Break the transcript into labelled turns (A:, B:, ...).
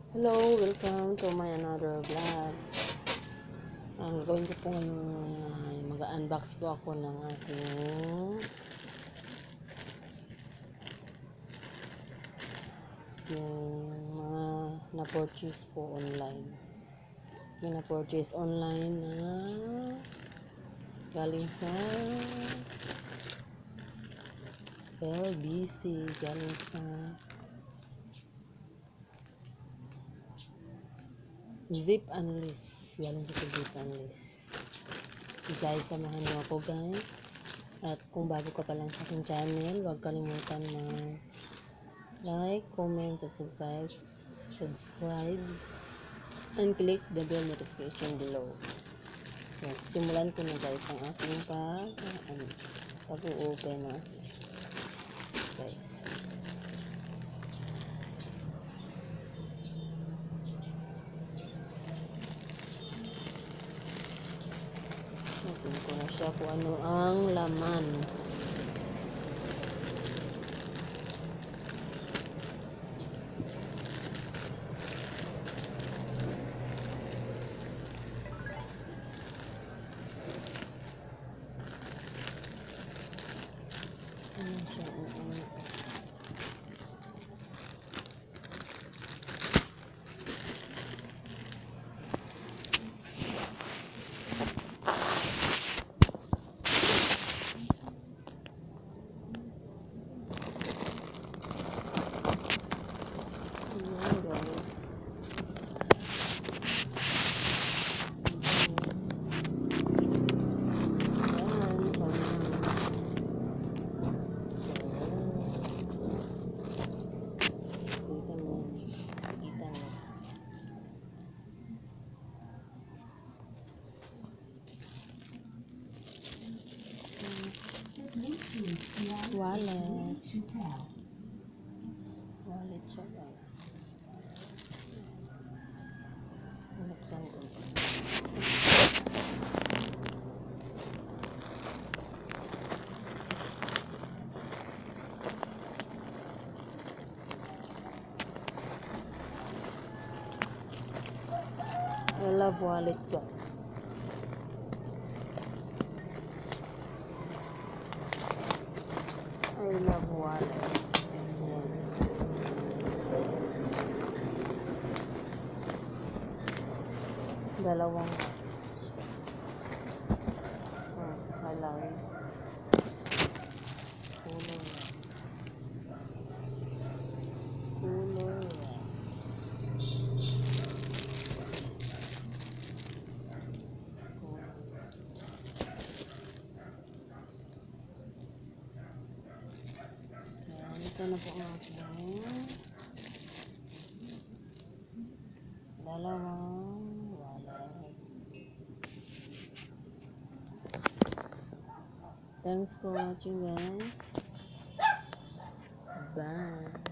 A: Hello, welcome to my another vlog. Ang gawin ko po ngayon ay mag-unbox po ako ng aking yung mga na-purchase po online. Yung na-purchase online na galing sa LBC, galing sa Zip Unlist. Galing sa Zip Unlist. Guys, samahan niyo ako guys. At kung bago ka pa lang sa aking channel, huwag kalimutan like, comment, at subscribe and click the bell notification below. Yes, simulan ko na guys ang aking pag-open na guys. Open ko na siya kung ano ang laman. Ano siya? Wallet siya guys. Buksan ko. I love wallet guys. I love wallet. Dalawang halay. Kulay. Ito na po ang aking dalawang wallet. Thanks for watching guys. Bye.